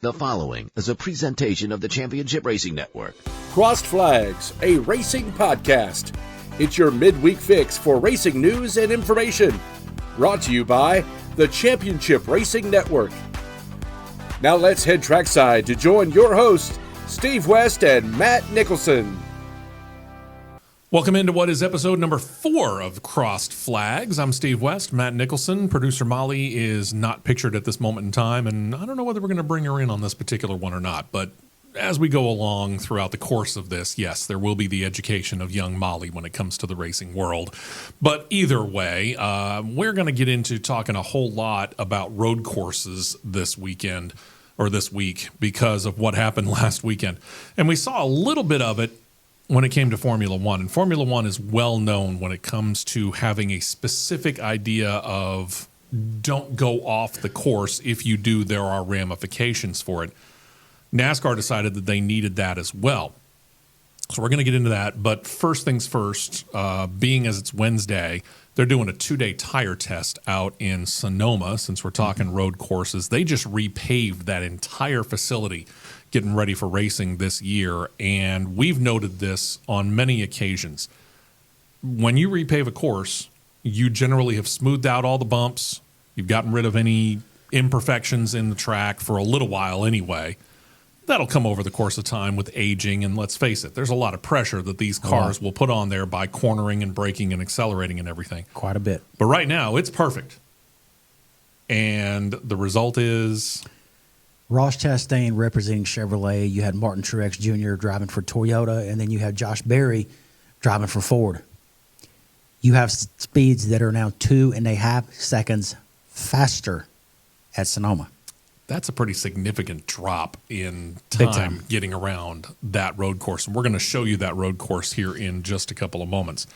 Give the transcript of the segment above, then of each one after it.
The following is a presentation of the Championship Racing Network. Crossed Flags, a racing podcast. It's your midweek fix for racing news and information. Brought to you by the Championship Racing Network. Now let's head trackside to join your hosts, Steve West and Matt Nicholson. Welcome into what is episode number 4 of Crossed Flags. I'm Steve West. Matt Nicholson. Producer Molly is not pictured at this moment in time, and I don't know whether we're going to bring her in on this particular one or not, but as we go along throughout the course of this, yes, there will be the education of young Molly when it comes to the racing world. But either way, we're going to get into talking a whole lot about road courses this weekend, or this week, because of what happened last weekend. And we saw a little bit of it when it came to Formula One. And Formula One is well known when it comes to having a specific idea of don't go off the course. If you do, there are ramifications for it. NASCAR decided that they needed that as well. So we're going to get into that. But first things first, being as it's Wednesday, they're doing a 2-day tire test out in Sonoma. Since we're talking road courses, they just repaved that entire facility, getting ready for racing this year. And we've noted this on many occasions. When you repave a course, you generally have smoothed out all the bumps. You've gotten rid of any imperfections in the track for a little while anyway. That'll come over the course of time with aging, and let's face it, there's a lot of pressure that these cars will put on there by cornering and braking and accelerating and everything. Quite a bit. But right now, it's perfect. And the result is Ross Chastain representing Chevrolet. You had Martin Truex Jr. driving for Toyota, and then you have Josh Berry driving for Ford. You have speeds that are now 2.5 seconds faster at Sonoma. that's a pretty significant drop in time getting around that road course. And we're going to show you that road course here in just a couple of moments.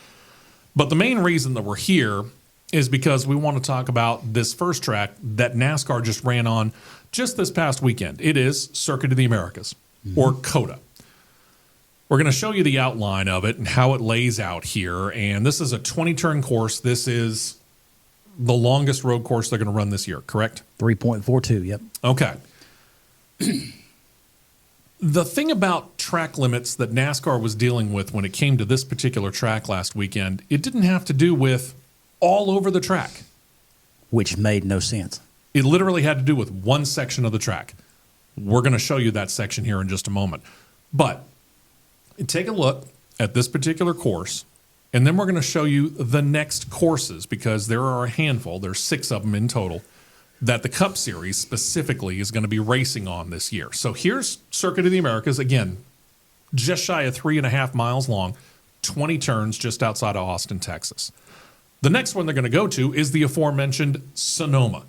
But the main reason that we're here is because we want to talk about this first track that NASCAR just ran on just this past weekend. It is Circuit of the Americas, or COTA. We're going to show you the outline of it and how it lays out here. And this is a 20-turn course. This is the longest road course they're going to run this year, correct? 3.42, yep. Okay. The thing about track limits that NASCAR was dealing with when it came to this particular track last weekend, it didn't have to do with all over the track. Which made no sense. It literally had to do with one section of the track. We're going to show you that section here in just a moment. But take a look at this particular course, and then we're going to show you the next courses, because there are a handful, there's 6 of them in total, that the Cup Series specifically is going to be racing on this year. So here's Circuit of the Americas, again, just shy of 3.5 miles long, 20 turns just outside of Austin, Texas. The next one they're going to go to is the aforementioned Sonoma.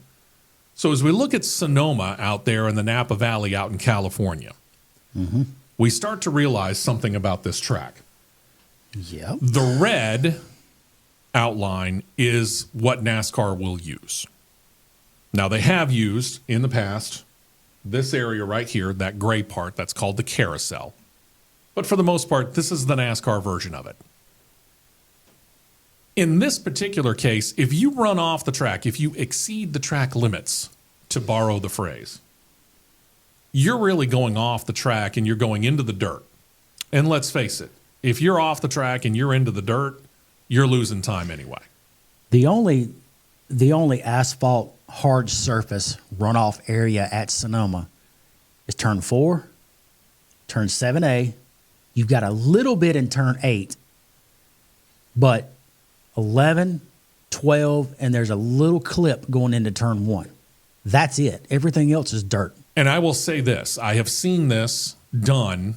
So as we look at Sonoma out there in the Napa Valley out in California, we start to realize something about this track. Yep. The red outline is what NASCAR will use. Now, they have used in the past this area right here, that gray part, that's called the carousel. But for the most part, this is the NASCAR version of it. In this particular case, if you run off the track, if you exceed the track limits, to borrow the phrase, you're really going off the track and you're going into the dirt. And let's face it, if you're off the track and you're into the dirt, you're losing time anyway. The only asphalt hard surface runoff area at Sonoma is turn 4, turn 7A. You've got a little bit in turn 8, but 11, 12, and there's a little clip going into turn 1. That's it. Everything else is dirt. And I will say this, I have seen this done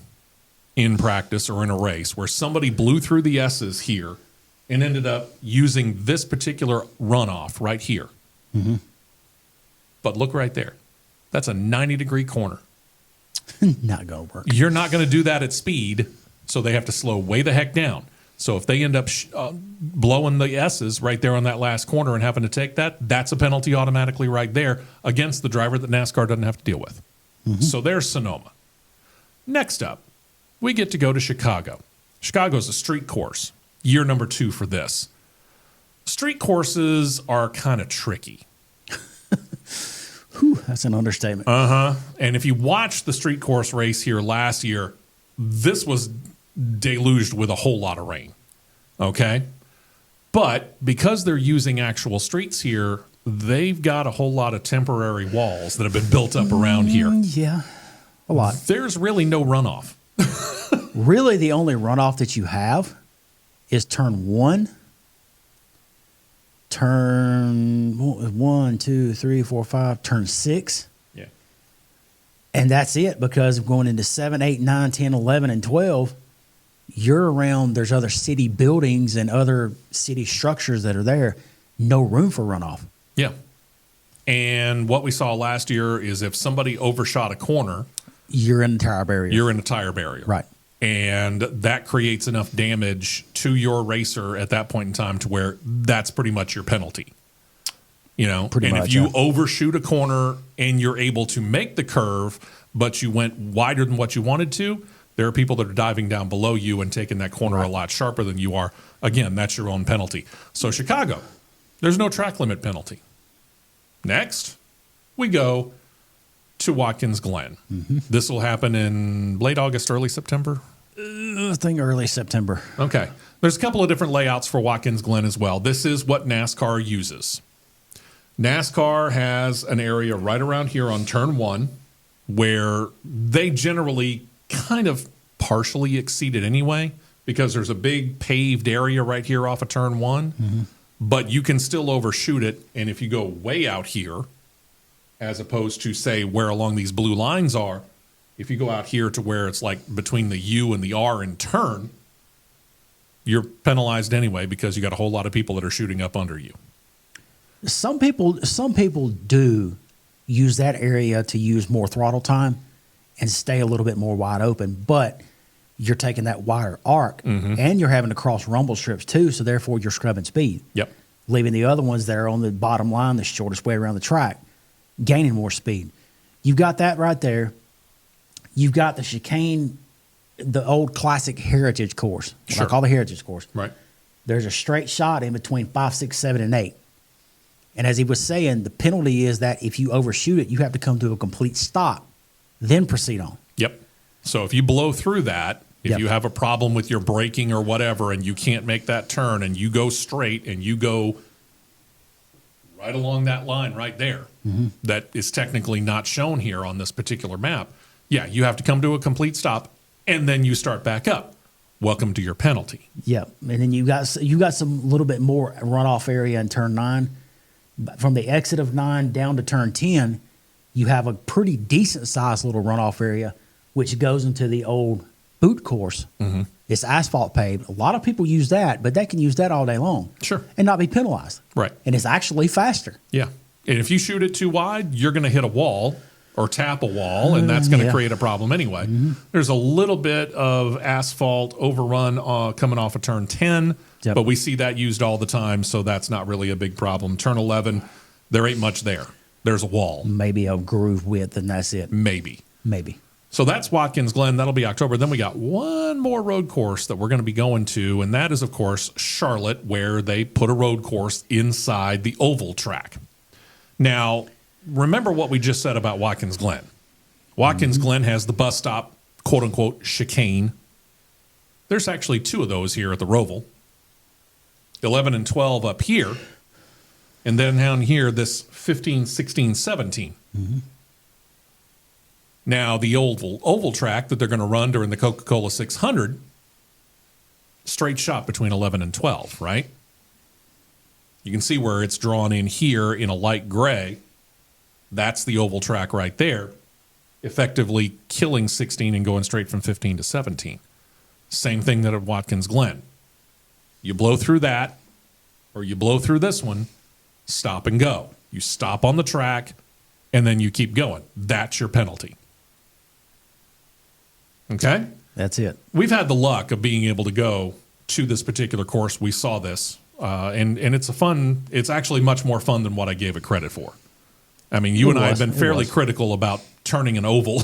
in practice or in a race where somebody blew through the S's here and ended up using this particular runoff right here. But look right there. That's a 90-degree corner. Not going to work. You're not going to do that at speed, so they have to slow way the heck down. So if they end up blowing the S's right there on that last corner and having to take that, that's a penalty automatically right there against the driver that NASCAR doesn't have to deal with. So there's Sonoma. Next up, we get to go to Chicago. Chicago's a street course. Year number 2 for this. Street courses are kind of tricky. Whew, that's an understatement. And if you watch the street course race here last year, this was deluged with a whole lot of rain. Okay? But because they're using actual streets here, they've got a whole lot of temporary walls that have been built up around here. Yeah, a lot. There's really no runoff. Really, the only runoff that you have is turn 1. Turn 1, 2, 3, 4, 5, turn 6. Yeah. And that's it, because going into 7, 8, 9, 10, 11, and 12, you're around, there's other city buildings and other city structures that are there. No room for runoff. Yeah. And what we saw last year is if somebody overshot a corner, you're in a tire barrier. You're in a tire barrier. Right. And that creates enough damage to your racer at that point in time to where that's pretty much your penalty. You know, Pretty and much, if you yeah. overshoot a corner and you're able to make the curve, but you went wider than what you wanted to, there are people that are diving down below you and taking that corner a lot sharper than you are. Again, that's your own penalty. So Chicago, there's no track limit penalty. Next, we go to Watkins Glen. This will happen in late August, early September. I think early September. Okay. There's a couple of different layouts for Watkins Glen as well. This is what NASCAR uses. NASCAR has an area right around here on turn 1 where they generally kind of partially exceed it anyway, because there's a big paved area right here off of turn 1, but you can still overshoot it. And if you go way out here, as opposed to, say, where along these blue lines are, if you go out here to where it's like between the U and the R in turn, you're penalized anyway, because you got a whole lot of people that are shooting up under you. Some people do use that area to use more throttle time and stay a little bit more wide open, but you're taking that wider arc and you're having to cross rumble strips too, so therefore you're scrubbing speed. Yep. Leaving the other ones that are on the bottom line, the shortest way around the track, gaining more speed. You've got that right there. You've got the chicane, the old classic heritage course, what I call the heritage course. Right. There's a straight shot in between 5, 6, 7, and 8. And as he was saying, the penalty is that if you overshoot it, you have to come to a complete stop, then proceed on. Yep. So if you blow through that, if Yep. you have a problem with your braking or whatever, and you can't make that turn, and you go straight and you go right along that line right there, that is technically not shown here on this particular map, yeah, you have to come to a complete stop, and then you start back up. Welcome to your penalty. Yep. And then you got some little bit more runoff area in turn 9. From the exit of 9 down to turn 10, you have a pretty decent sized little runoff area, which goes into the old boot course. It's asphalt paved. A lot of people use that, but they can use that all day long. Sure. And not be penalized. Right. And it's actually faster. Yeah. And if you shoot it too wide, you're going to hit a wall or tap a wall, and that's going to create a problem anyway. There's a little bit of asphalt overrun coming off of turn 10, but we see that used all the time, so that's not really a big problem. Turn 11, there ain't much there. There's a wall. Maybe a groove width, and that's it. Maybe. So that's Watkins Glen. That'll be October. Then we got one more road course that we're going to be going to, and that is, of course, Charlotte, where they put a road course inside the oval track. Now, remember what we just said about Watkins Glen. Watkins Glen has the bus stop, quote-unquote, chicane. There's actually 2 of those here at the Roval. 11 and 12 up here. And then down here, this 15, 16, 17. Now, the oval track that they're going to run during the Coca-Cola 600, straight shot between 11 and 12, right? You can see where it's drawn in here in a light gray. That's the oval track right there, effectively killing 16 and going straight from 15 to 17. Same thing that at Watkins Glen. You blow through that, or you blow through this one, stop and go. You stop on the track, and then you keep going. That's your penalty. Okay? That's it. We've had the luck of being able to go to this particular course. We saw this, and it's actually much more fun than what I gave it credit for. I mean, you and I have been fairly critical about turning an oval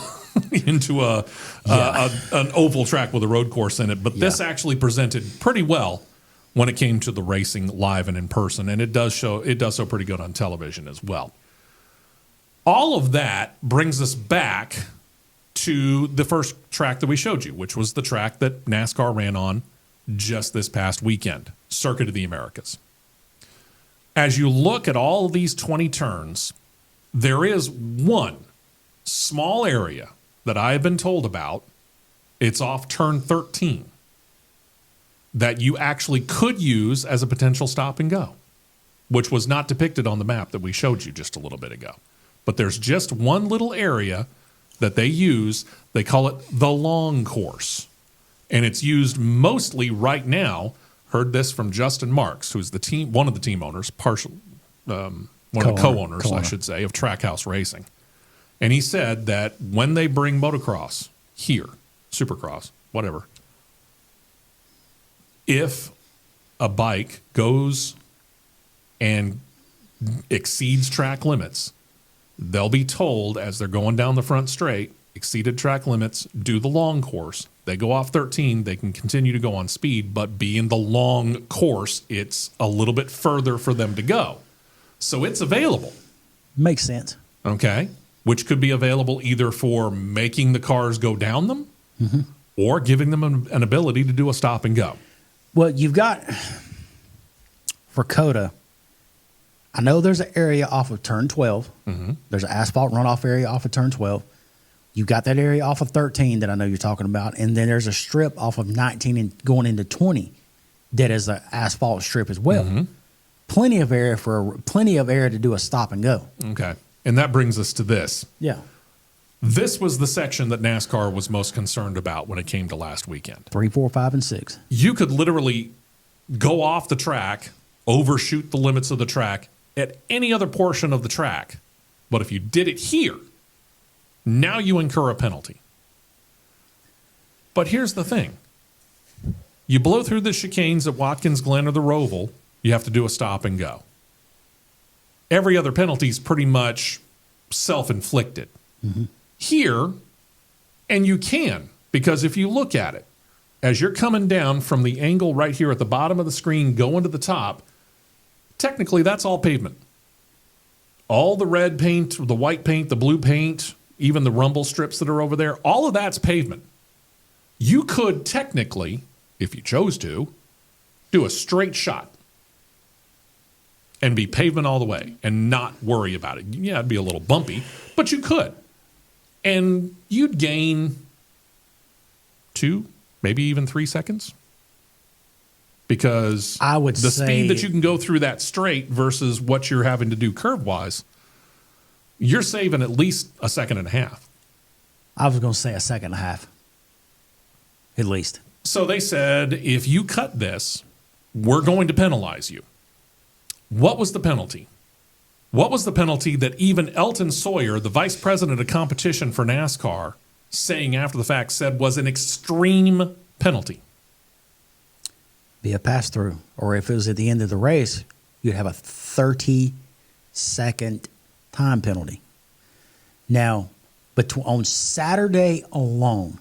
into an oval track with a road course in it, but this actually presented pretty well when it came to the racing live and in person, and it does so pretty good on television as well. All of that brings us back to the first track that we showed you, which was the track that NASCAR ran on just this past weekend, Circuit of the Americas. As you look at all of these 20 turns, there is one small area that I have been told about. It's off turn 13 that you actually could use as a potential stop and go, which was not depicted on the map that we showed you just a little bit ago. But there's just one little area that they use. They call it the long course. And it's used mostly right now. Heard this from Justin Marks, who's one of the team owners, one of the co-owners, I should say, of Trackhouse Racing. And he said that when they bring motocross here, supercross, whatever, if a bike goes and exceeds track limits, they'll be told as they're going down the front straight, exceeded track limits, do the long course. They go off 13, they can continue to go on speed, but being the long course, it's a little bit further for them to go. So it's available. Makes sense. Okay. Which could be available either for making the cars go down them or giving them an ability to do a stop and go. Well, you've got, for COTA, I know there's an area off of turn 12. There's an asphalt runoff area off of turn 12. You got that area off of 13 that I know you're talking about. And then there's a strip off of 19 and going into 20 that is an asphalt strip as well. Plenty of area to do a stop and go. Okay. And that brings us to this. Yeah. This was the section that NASCAR was most concerned about when it came to last weekend. 3, 4, 5, and 6. You could literally go off the track, overshoot the limits of the track at any other portion of the track. But if you did it here, now you incur a penalty. But here's the thing. You blow through the chicanes at Watkins Glen or the Roval, you have to do a stop and go. Every other penalty is pretty much self-inflicted. Here, and you can, because if you look at it, as you're coming down from the angle right here at the bottom of the screen going to the top, technically that's all pavement. All the red paint, the white paint, the blue paint, even the rumble strips that are over there, all of that's pavement. You could technically, if you chose to, do a straight shot and be pavement all the way and not worry about it. Yeah, it'd be a little bumpy, but you could. And you'd gain 2, maybe even 3 seconds. Because I would the say speed that you can go through that straight versus what you're having to do curve-wise, you're saving at least a second and a half. I was going to say a second and a half, at least. So they said, if you cut this, we're going to penalize you. What was the penalty? What was the penalty that even Elton Sawyer, the vice president of competition for NASCAR, saying after the fact said was an extreme penalty? Be a pass-through. Or if it was at the end of the race, you'd have a 30-second time penalty. Now, on Saturday alone,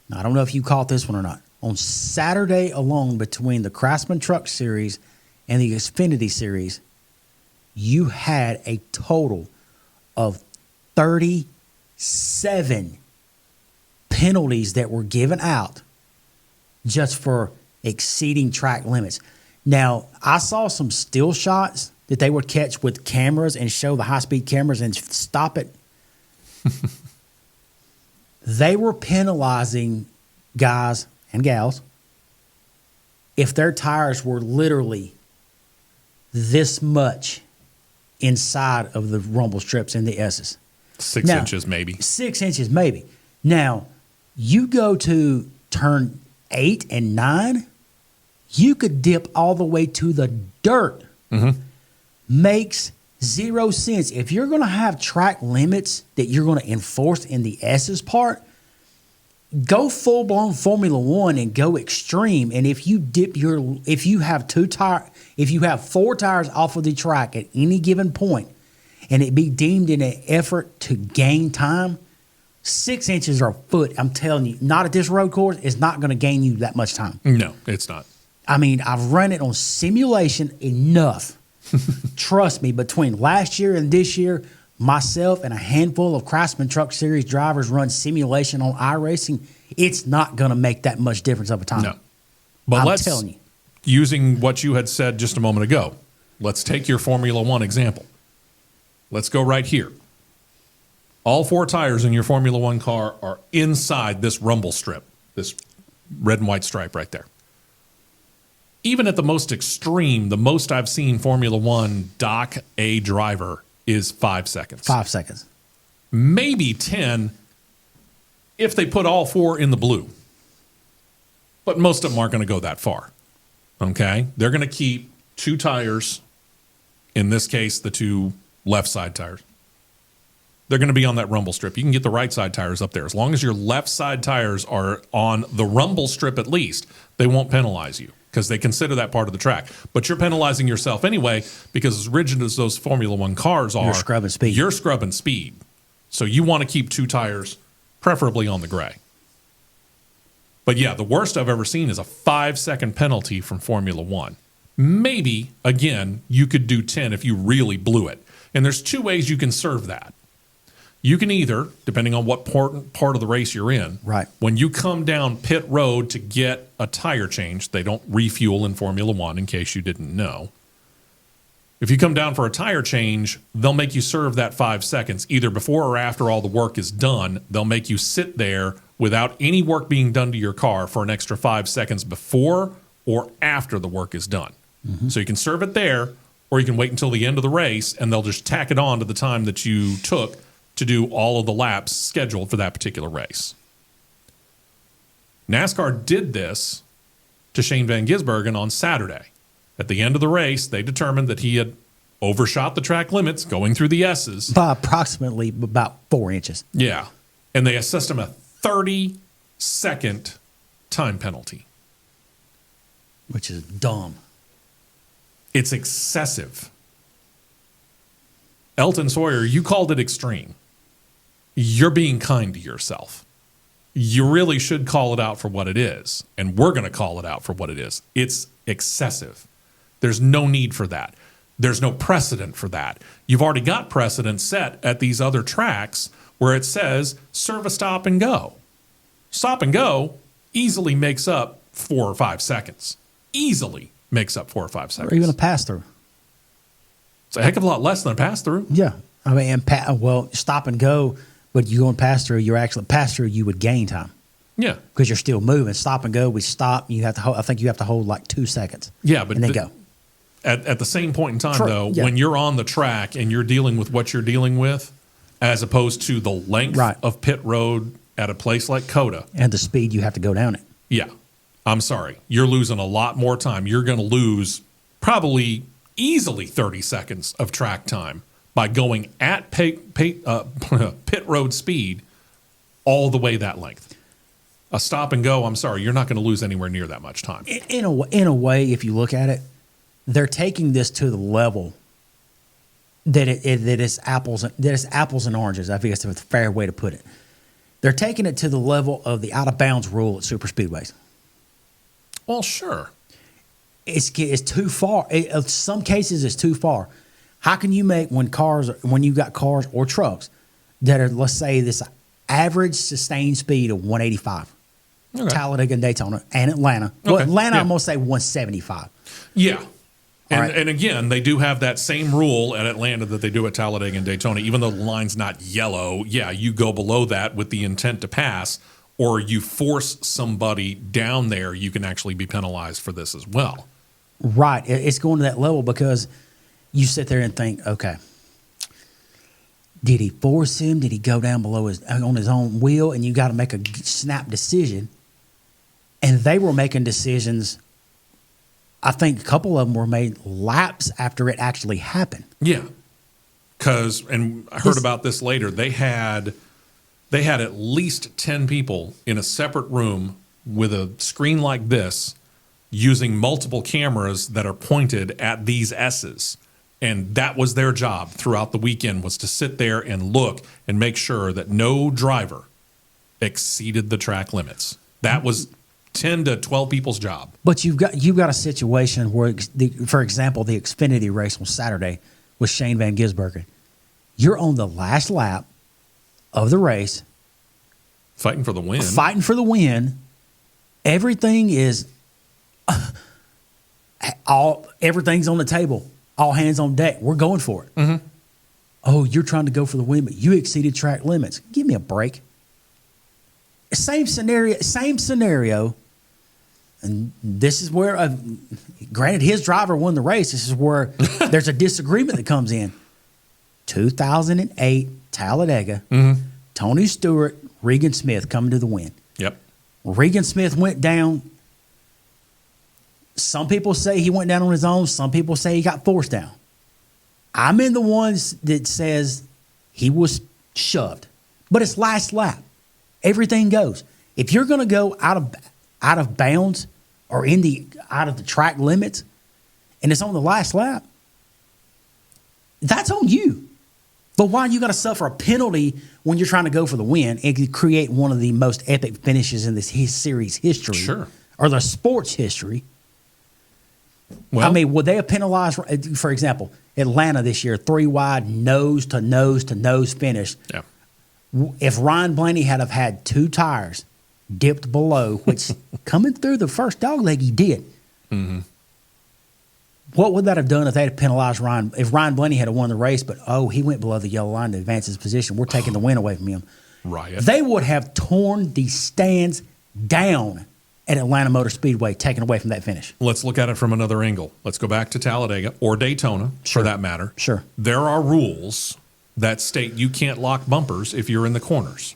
now I don't know if you caught this one or not, on Saturday alone between the Craftsman Truck Series and the Xfinity Series, you had a total of 37 penalties that were given out just for exceeding track limits. Now, I saw some still shots that they would catch with cameras and show the high-speed cameras and stop it. They were penalizing guys and gals if their tires were literally this much inside of the rumble strips and the S's. 6 inches maybe. 6 inches maybe. Now, you go to turn 8 and 9, you could dip all the way to the dirt. Makes zero sense. If you're going to have track limits that you're going to enforce in the S's part, go full-blown Formula One and go extreme. And if you have 4 tires off of the track at any given point, and it be deemed in an effort to gain time, 6 inches or a foot, I'm telling you, not at this road course, is not going to gain you that much time. No, it's not. I mean, I've run it on simulation enough. Trust me, between last year and this year, myself and a handful of Craftsman Truck Series drivers run simulation on iRacing, it's not going to make that much difference over time. No. But I'm telling you. Using what you had said just a moment ago, let's take your Formula One example. Let's go right here. All 4 tires in your Formula One car are inside this rumble strip, this red and white stripe right there. Even at the most extreme, the most I've seen Formula One dock a driver is 5 seconds. 5 seconds. Maybe 10 if they put all 4 in the blue. But most of them aren't going to go that far. Okay? They're going to keep 2 tires, in this case, the 2 left side tires. They're going to be on that rumble strip. You can get the right side tires up there. As long as your left side tires are on the rumble strip at least, they won't penalize you because they consider that part of the track. But you're penalizing yourself anyway because as rigid as those Formula One cars are, You're scrubbing speed. You're scrubbing speed. So you want to keep 2 tires, preferably on the gray. But yeah, the worst I've ever seen is a 5-second penalty from Formula One. Maybe, again, you could do 10 if you really blew it. And there's 2 ways you can serve that. You can either, depending on what part of the race you're in, right, when you come down pit road to get a tire change, they don't refuel in Formula One, in case you didn't know. If you come down for a tire change, they'll make you serve that 5 seconds. Either before or after all the work is done, they'll make you sit there without any work being done to your car for an extra 5 seconds before or after the work is done. Mm-hmm. So you can serve it there, or you can wait until the end of the race, and they'll just tack it on to the time that you took to do all of the laps scheduled for that particular race. NASCAR did this to Shane Van Gisbergen on Saturday. At the end of the race, they determined that he had overshot the track limits going through the S's. By approximately about 4 inches. Yeah. And they assessed him a 30-second time penalty. Which is dumb. It's excessive. Elton Sawyer, you called it extreme. You're being kind to yourself. You really should call it out for what it is. And we're going to call it out for what it is. It's excessive. There's no need for that. There's no precedent for that. You've already got precedent set at these other tracks where it says serve a stop and go. Stop and go easily makes up 4 or 5 seconds. Easily makes up 4 or 5 seconds. Or even a pass through. It's a heck of a lot less than a pass through. Yeah. I mean, stop and go, but you go and pass through, you would gain time. Yeah. Because you're still moving. Stop and go, we stop. You have to I think you have to hold like 2 seconds. Yeah, but and then go. At the same point in time, when you're on the track and you're dealing with what you're dealing with, as opposed to the length of pit road at a place like COTA. And the speed you have to go down it. Yeah. I'm sorry. You're losing a lot more time. You're going to lose probably easily 30 seconds of track time by going at pit road speed all the way that length. A stop and go, I'm sorry, you're not going to lose anywhere near that much time. In a way, if you look at it, they're taking this to the level that it is apples and oranges. I think that's a fair way to put it. They're taking it to the level of the out of bounds rule at super speedways. Well, sure. It's too far. In some cases, it's too far. How can you make when you got cars or trucks that are, let's say, this average sustained speed of 185? Okay. Talladega and Daytona and Atlanta. Okay. Well, Atlanta, I'm going to say 175. Yeah. And again, they do have that same rule at Atlanta that they do at Talladega and Daytona. Even though the line's not yellow, yeah, you go below that with the intent to pass, or you force somebody down there, you can actually be penalized for this as well. Right. It's going to that level because you sit there and think, okay, did he force him? Did he go down below on his own wheel? And you got to make a snap decision. And they were making decisions. I think a couple of them were made laps after it actually happened. Yeah. And I heard about this later. They had at least 10 people in a separate room with a screen like this using multiple cameras that are pointed at these S's. And that was their job throughout the weekend, was to sit there and look and make sure that no driver exceeded the track limits. That was 10 to 12 people's job. But you've got a situation where, for example, the Xfinity race on Saturday with Shane Van Gisbergen. You're on the last lap of the race. Fighting for the win. Fighting for the win. Everything is everything's on the table. All hands on deck. We're going for it. Mm-hmm. Oh, you're trying to go for the win, but you exceeded track limits. Give me a break. Same scenario. And this is where, granted, his driver won the race. This is where there's a disagreement that comes in. 2008 Talladega, Tony Stewart, Regan Smith coming to the win. Yep. Regan Smith went down. Some people say he went down on his own. Some people say he got forced down. I'm in the ones that says he was shoved. But it's last lap. Everything goes. If you're going to go out of bounds or out of the track limits, and it's on the last lap, that's on you. But why you got to suffer a penalty when you're trying to go for the win and create one of the most epic finishes in this series history, Sure, or the sports history? Well, I mean, would they have penalized, for example, Atlanta this year, 3 wide, nose to nose to nose finish? Yeah. If Ryan Blaney had have had 2 tires dipped below, which coming through the first dog leg he did, what would that have done if they had penalized Ryan? If Ryan Blaney had won the race, but he went below the yellow line to advance his position, we're taking the win away from him. Riot. They would have torn the stands down at Atlanta Motor Speedway, taken away from that finish. Let's look at it from another angle. Let's go back to Talladega or Daytona, for that matter. Sure. There are rules that state you can't lock bumpers if you're in the corners.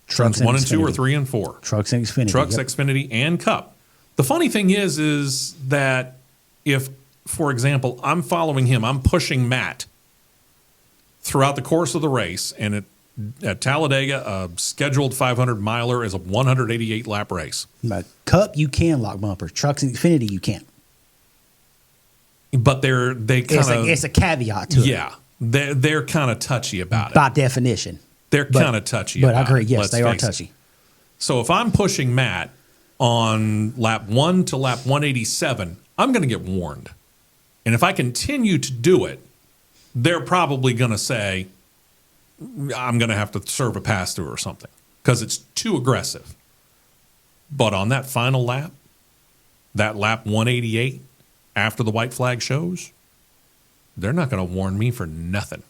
Turns 1 and 2 or 3 and 4. Trucks and Xfinity. Trucks, Xfinity, and Cup. The funny thing is that if, for example, I'm following him, I'm pushing Matt throughout the course of the race, and at Talladega, a scheduled 500-miler is a 188-lap race. But Cup, you can lock bumpers. Trucks and Xfinity, you can't. But they kind of... It's a caveat to it. Yeah. They're kind of touchy about it. By definition. They're kind of touchy about it. But I agree, yes, let's they are face it. touchy. So if I'm pushing Matt on lap 1 to lap 187, I'm going to get warned. And if I continue to do it, they're probably going to say, I'm going to have to serve a pass-through or something because it's too aggressive. But on that final lap, that lap 188, after the white flag shows, they're not going to warn me for nothing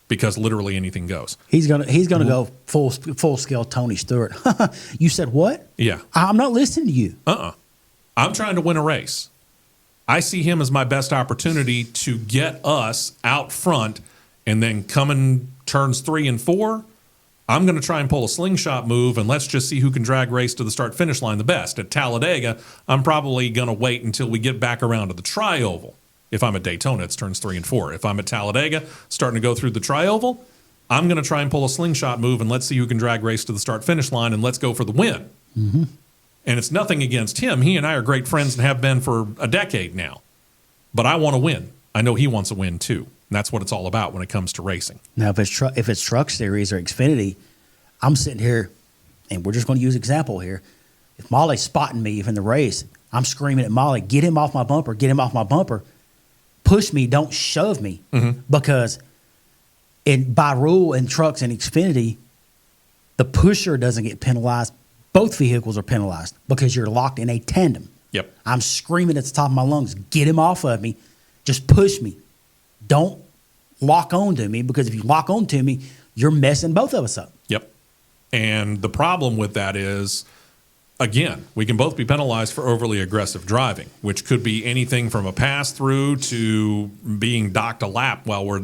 because literally anything goes. He's gonna go full scale Tony Stewart. You said what? Yeah. I'm not listening to you. I'm trying to win a race. I see him as my best opportunity to get us out front, and then coming turns 3 and 4, I'm going to try and pull a slingshot move, and let's just see who can drag race to the start-finish line the best. At Talladega, I'm probably going to wait until we get back around to the tri-oval. If I'm at Daytona, it's turns 3 and 4. If I'm at Talladega, starting to go through the tri-oval, I'm going to try and pull a slingshot move, and let's see who can drag race to the start-finish line, and let's go for the win. Mm-hmm. And it's nothing against him. He and I are great friends and have been for a decade now. But I want to win. I know he wants to win too. And that's what it's all about when it comes to racing. Now, if it's Truck Series or Xfinity, I'm sitting here, and we're just going to use example here. If Molly's spotting me in the race, I'm screaming at Molly, get him off my bumper, get him off my bumper. Push me, don't shove me. Mm-hmm. Because by rule in Trucks and Xfinity, the pusher doesn't get penalized. Both vehicles are penalized because you're locked in a tandem. Yep. I'm screaming at the top of my lungs, get him off of me. Just push me. Don't lock on to me, because if you lock on to me, you're messing both of us up. Yep. And the problem with that is, again, we can both be penalized for overly aggressive driving, which could be anything from a pass-through to being docked a lap while we're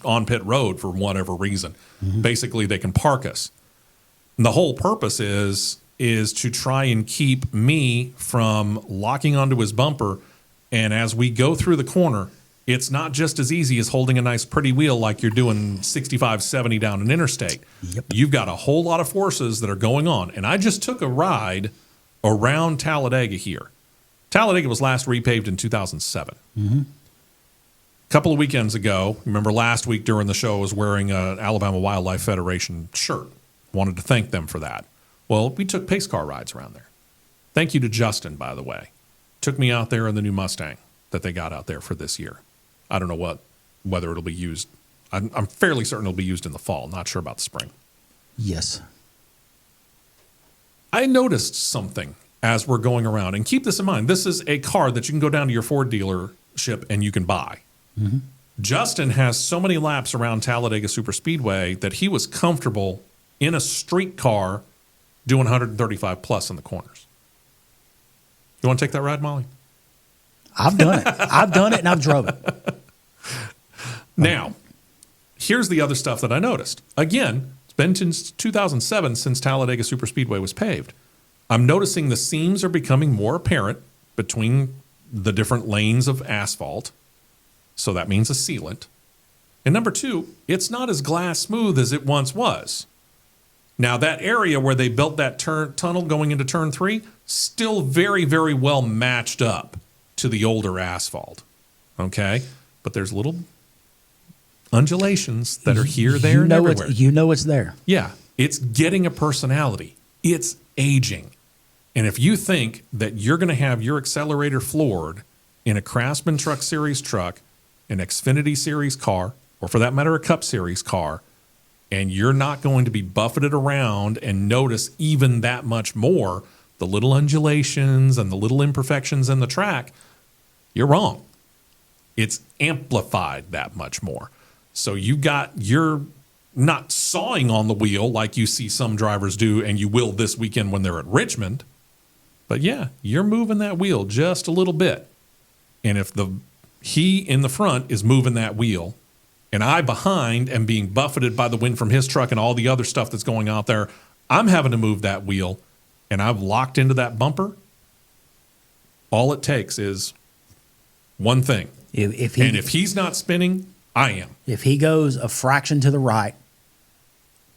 on pit road for whatever reason. Mm-hmm. Basically, they can park us. And the whole purpose is to try and keep me from locking onto his bumper. And as we go through the corner, it's not just as easy as holding a nice pretty wheel like you're doing 65, 70 down an interstate. Yep. You've got a whole lot of forces that are going on. And I just took a ride around Talladega here. Talladega was last repaved in 2007. Mm-hmm. A couple of weekends ago, remember last week during the show, I was wearing an Alabama Wildlife Federation shirt. Wanted to thank them for that. Well, we took pace car rides around there. Thank you to Justin, by the way. Took me out there in the new Mustang that they got out there for this year. I don't know what whether it'll be used. I'm fairly certain it'll be used in the fall. Not sure about the spring. Yes. I noticed something as we're going around, and keep this in mind. This is a car that you can go down to your Ford dealership and you can buy. Mm-hmm. Justin has so many laps around Talladega Superspeedway that he was comfortable in a street car doing 135 plus in the corners. You want to take that ride, Molly? I've done it. I've done it and I've drove it. Now, here's the other stuff that I noticed. Again, it's been since 2007 since Talladega Superspeedway was paved. I'm noticing the seams are becoming more apparent between the different lanes of asphalt. So that means a sealant. And number two, it's not as glass smooth as it once was. Now, that area where they built that tunnel going into turn 3, still very, very well matched up to the older asphalt. Okay? But there's little undulations that are here, there, and everywhere. You know it's there. Yeah. It's getting a personality. It's aging. And if you think that you're going to have your accelerator floored in a Craftsman Truck Series truck, an Xfinity Series car, or for that matter, a Cup Series car, and you're not going to be buffeted around and notice even that much more the little undulations and the little imperfections in the track, you're wrong. It's amplified that much more. So you're not sawing on the wheel like you see some drivers do, and you will this weekend when they're at Richmond. But yeah, you're moving that wheel just a little bit. And if he in the front is moving that wheel, and I behind am being buffeted by the wind from his truck and all the other stuff that's going out there, I'm having to move that wheel, and I've locked into that bumper. All it takes is one thing. If he's not spinning, I am. If he goes a fraction to the right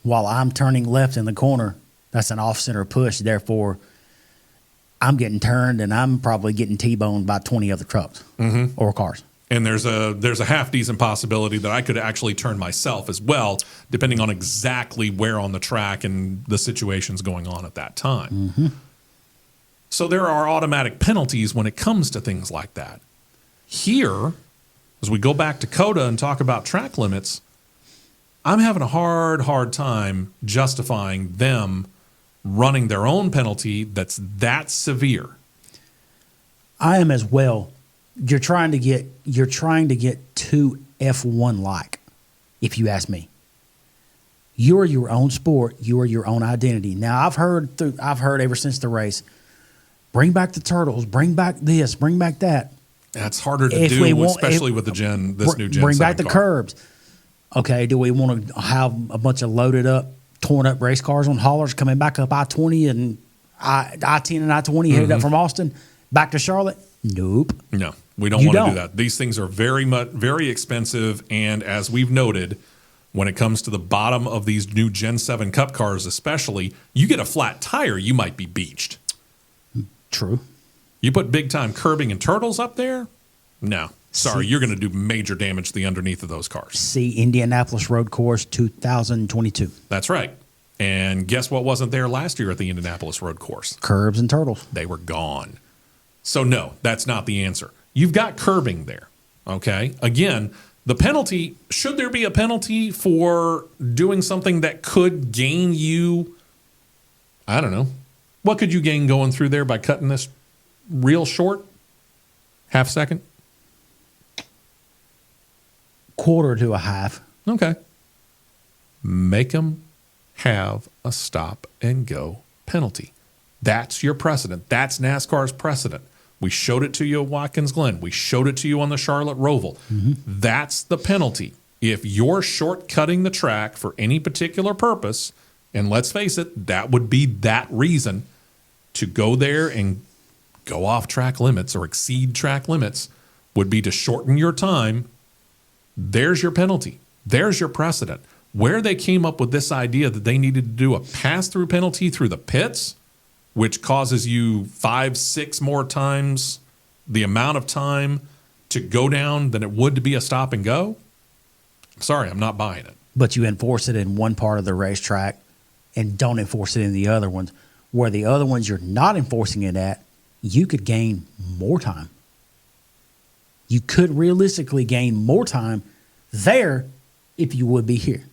while I'm turning left in the corner, that's an off-center push. Therefore, I'm getting turned, and I'm probably getting T-boned by 20 other trucks or cars. And there's a half decent possibility that I could actually turn myself as well, depending on exactly where on the track and the situations going on at that time. Mm-hmm. So there are automatic penalties when it comes to things like that. Here, as we go back to COTA and talk about track limits, I'm having a hard time justifying them running their own penalty that's that severe. I am as well. You're trying to get too F1 like, if you ask me. You are your own sport. You are your own identity. Now I've heard ever since the race, bring back the turtles, bring back this, bring back that. That's harder to do, especially with the new Gen. Bring back the car. curbs. Okay, do we want to have a bunch of loaded up, torn up race cars on haulers coming back up I-20 and I-10 and I-20 headed up from Austin back to Charlotte? Nope. No, we don't want to do that. These things are very expensive, and as we've noted, when it comes to the bottom of these new Gen 7 Cup cars especially, you get a flat tire, you might be beached. True. You put big-time curbing and turtles up there? No. Sorry, you're going to do major damage to the underneath of those cars. See Indianapolis Road Course 2022. That's right. And guess what wasn't there last year at the Indianapolis Road Course? Curbs and turtles. They were gone. So no, that's not the answer. You've got curbing there, okay? Again, the penalty, should there be a penalty for doing something that could gain you, I don't know, what could you gain going through there by cutting this real short? Half second? Quarter to a half. Okay. Make them have a stop and go penalty. That's your precedent. That's NASCAR's precedent. We showed it to you at Watkins Glen. We showed it to you on the Charlotte Roval. Mm-hmm. That's the penalty. If you're shortcutting the track for any particular purpose, and let's face it, that would be that reason to go there and go off track limits or exceed track limits, would be to shorten your time. There's your penalty. There's your precedent. Where they came up with this idea that they needed to do a pass-through penalty through the pits, which causes you 5-6 more times the amount of time to go down than it would to be a stop and go, I'm sorry, I'm not buying it. But you enforce it in one part of the racetrack and don't enforce it in the other ones. Where the other ones you're not enforcing it at, you could gain more time. You could realistically gain more time there if you would be here.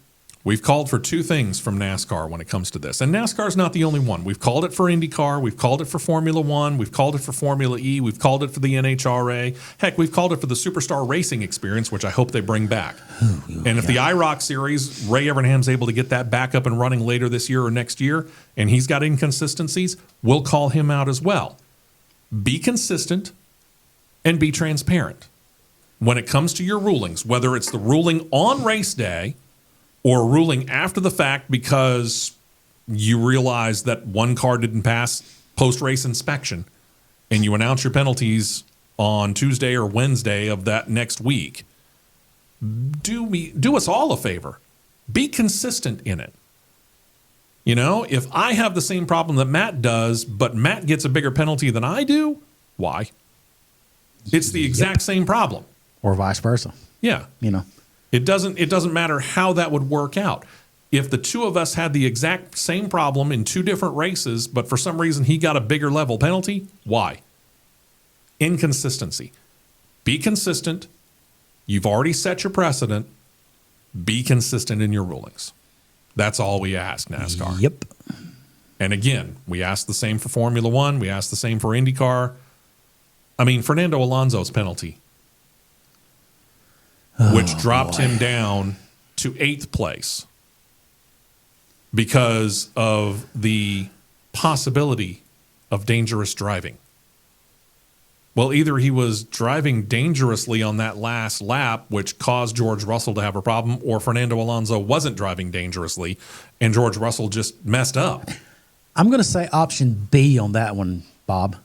We've called for two things from NASCAR when it comes to this. And NASCAR's not the only one. We've called it for IndyCar. We've called it for Formula One. We've called it for Formula E. We've called it for the NHRA. Heck, we've called it for the Superstar Racing Experience, which I hope they bring back. And if the IROC series, Ray Evernham's able to get that back up and running later this year or next year, and he's got inconsistencies, we'll call him out as well. Be consistent and be transparent. When it comes to your rulings, whether it's the ruling on race day or ruling after the fact because you realize that one car didn't pass post-race inspection and you announce your penalties on Tuesday or Wednesday of that next week, do us all a favor. Be consistent in it. You know, if I have the same problem that Matt does, but Matt gets a bigger penalty than I do, why? It's the exact same problem. Or vice versa. Yeah. You know. It doesn't matter how that would work out. If the two of us had the exact same problem in two different races, but for some reason he got a bigger level penalty, why? Inconsistency. Be consistent. You've already set your precedent. Be consistent in your rulings. That's all we ask, NASCAR. Yep. And again, we ask the same for Formula One. We ask the same for IndyCar. I mean, Fernando Alonso's penalty, which dropped him down to 8th place because of the possibility of dangerous driving. Well, either he was driving dangerously on that last lap, which caused George Russell to have a problem, or Fernando Alonso wasn't driving dangerously, and George Russell just messed up. I'm going to say option B on that one, Bob.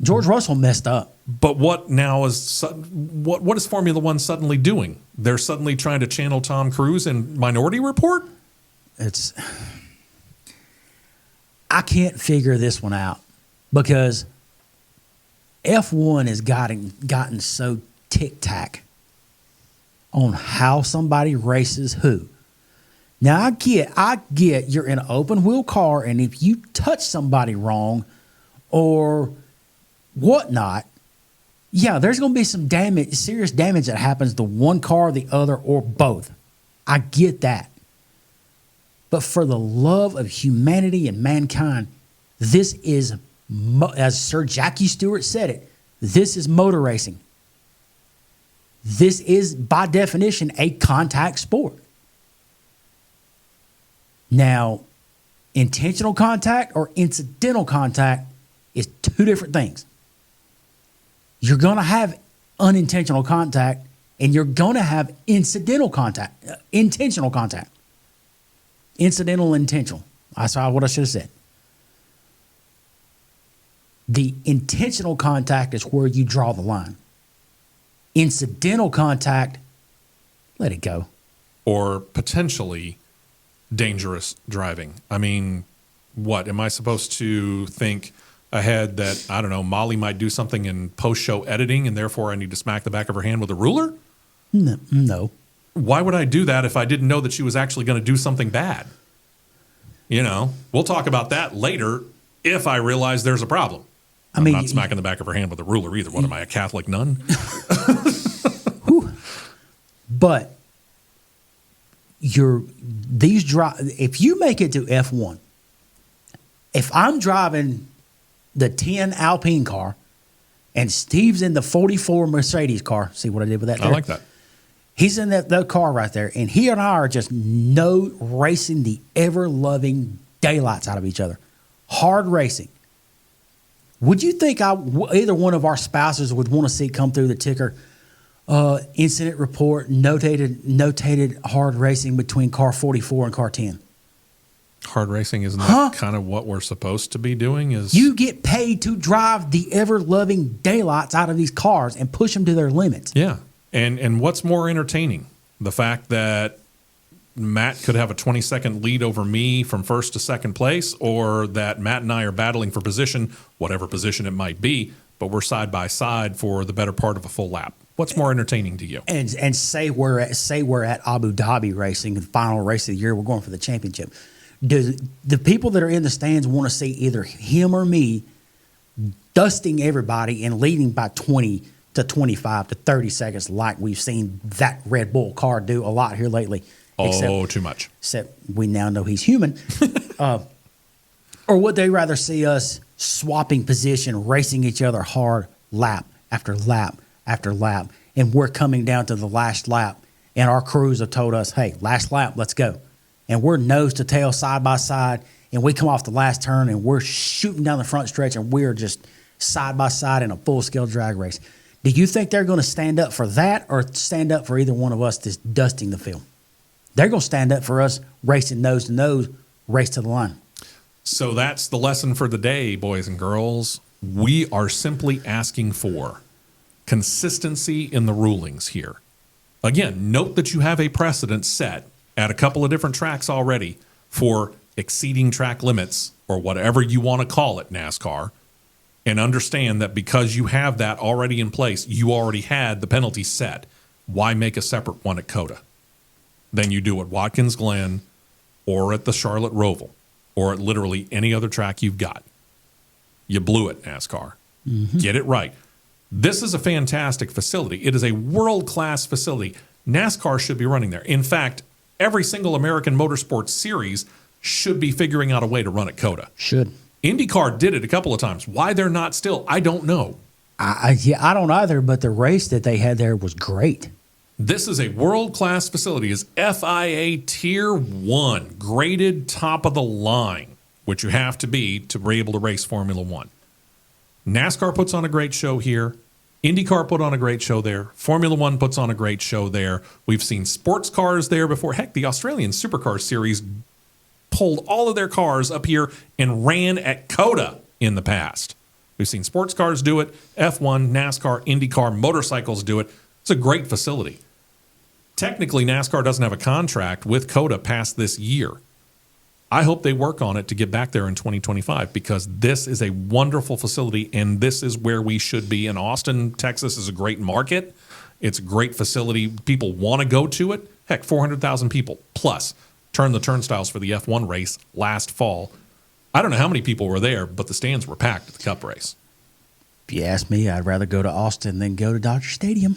George Russell messed up. But what now is what is Formula One suddenly doing? They're suddenly trying to channel Tom Cruise in Minority Report? I can't figure this one out because F1 has gotten so tic-tac on how somebody races who. Now, I get you're in an open-wheel car, and if you touch somebody wrong or whatnot, yeah, there's going to be some damage, serious damage that happens to one car, the other, or both. I get that. But for the love of humanity and mankind, this is, as Sir Jackie Stewart said it, this is motor racing. This is, by definition, a contact sport. Now, intentional contact or incidental contact is two different things. You're going to have unintentional contact and you're going to have intentional contact. Incidental and intentional. That's what I should have said. The intentional contact is where you draw the line. Incidental contact, let it go. Or potentially dangerous driving. I mean, what? Am I supposed to think ahead that, I don't know, Molly might do something in post-show editing and therefore I need to smack the back of her hand with a ruler? No. Why would I do that if I didn't know that she was actually going to do something bad? You know, we'll talk about that later if I realize there's a problem. I'm not smacking the back of her hand with a ruler either. What, am I, a Catholic nun? But if you make it to F1, if I'm driving the 10 Alpine car and Steve's in the 44 Mercedes car, see what I did with that there? I like that. He's in that car right there, and he and I are just racing the ever-loving daylights out of each other. Hard racing. Would you think either one of our spouses would want to see come through the ticker, incident report, notated hard racing between car 44 and car 10? Hard racing, isn't that kind of what we're supposed to be doing? You get paid to drive the ever-loving daylights out of these cars and push them to their limits. Yeah. And what's more entertaining? The fact that Matt could have a 20-second lead over me from first to second place, or that Matt and I are battling for position, whatever position it might be, but we're side by side for the better part of a full lap. What's more entertaining to you? And say we're at Abu Dhabi racing, the final race of the year, we're going for the championship. Do the people that are in the stands want to see either him or me dusting everybody and leading by 20, to 25 to 30 seconds like we've seen that Red Bull car do a lot here lately. Too much. Except we now know he's human. Or would they rather see us swapping position, racing each other hard lap after lap after lap, and we're coming down to the last lap, and our crews have told us, hey, last lap, let's go. And we're nose to tail, side by side, and we come off the last turn, and we're shooting down the front stretch, and we're just side by side in a full-scale drag race. Do you think they're going to stand up for that or stand up for either one of us just dusting the field? They're going to stand up for us racing nose to nose, race to the line. So that's the lesson for the day, boys and girls. We are simply asking for consistency in the rulings here. Again, note that you have a precedent set at a couple of different tracks already for exceeding track limits or whatever you want to call it, NASCAR, and understand that because you have that already in place, you already had the penalty set. Why make a separate one at COTA? Then you do at Watkins Glen or at the Charlotte Roval or at literally any other track you've got. You blew it, NASCAR. Mm-hmm. Get it right. This is a fantastic facility. It is a world-class facility. NASCAR should be running there. In fact, every single American motorsports series should be figuring out a way to run at COTA. Should. IndyCar did it a couple of times. Why they're not still, I don't know. I don't either, but the race that they had there was great. This is a world-class facility. It's FIA Tier 1, graded top of the line, which you have to be able to race Formula One. NASCAR puts on a great show here. IndyCar put on a great show there. Formula One puts on a great show there. We've seen sports cars there before. Heck, the Australian Supercar Series pulled all of their cars up here and ran at COTA in the past. We've seen sports cars do it, F1, NASCAR, IndyCar, motorcycles do it. It's a great facility. Technically, NASCAR doesn't have a contract with COTA past this year. I hope they work on it to get back there in 2025 because this is a wonderful facility and this is where we should be. And Austin, Texas is a great market. It's a great facility. People want to go to it. Heck, 400,000 people plus turned the turnstiles for the F1 race last fall. I don't know how many people were there, but the stands were packed at the Cup race. If you ask me, I'd rather go to Austin than go to Dodger Stadium.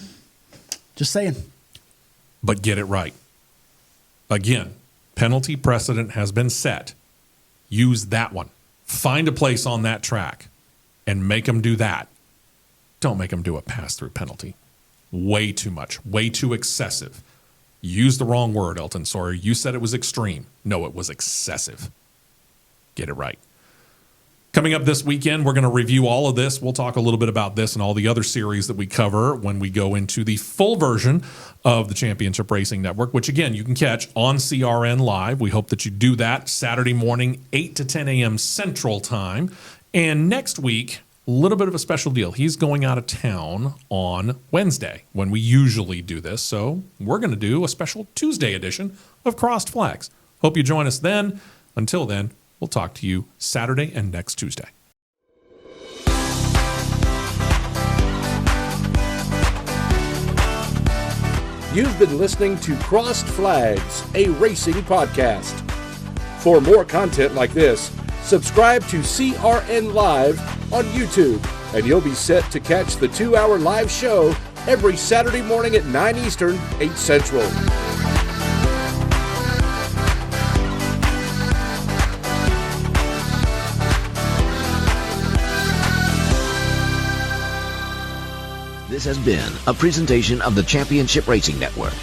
Just saying. But get it right. Again, penalty precedent has been set. Use that one. Find a place on that track and make them do that. Don't make them do a pass-through penalty. Way too much. Way too excessive. Use the wrong word, Elton Sawyer. You said it was extreme. No, it was excessive. Get it right. Coming up this weekend, we're going to review all of this. We'll talk a little bit about this and all the other series that we cover when we go into the full version of the Championship Racing Network, which, again, you can catch on CRN Live. We hope that you do that Saturday morning, 8 to 10 a.m. Central Time. And next week, a little bit of a special deal. He's going out of town on Wednesday when we usually do this. So we're going to do a special Tuesday edition of Crossed Flags. Hope you join us then. Until then, we'll talk to you Saturday and next Tuesday. You've been listening to Crossed Flags, a racing podcast. For more content like this, subscribe to CRN Live on YouTube, and you'll be set to catch the 2-hour live show every Saturday morning at 9 Eastern, 8 Central. This has been a presentation of the Championship Racing Network.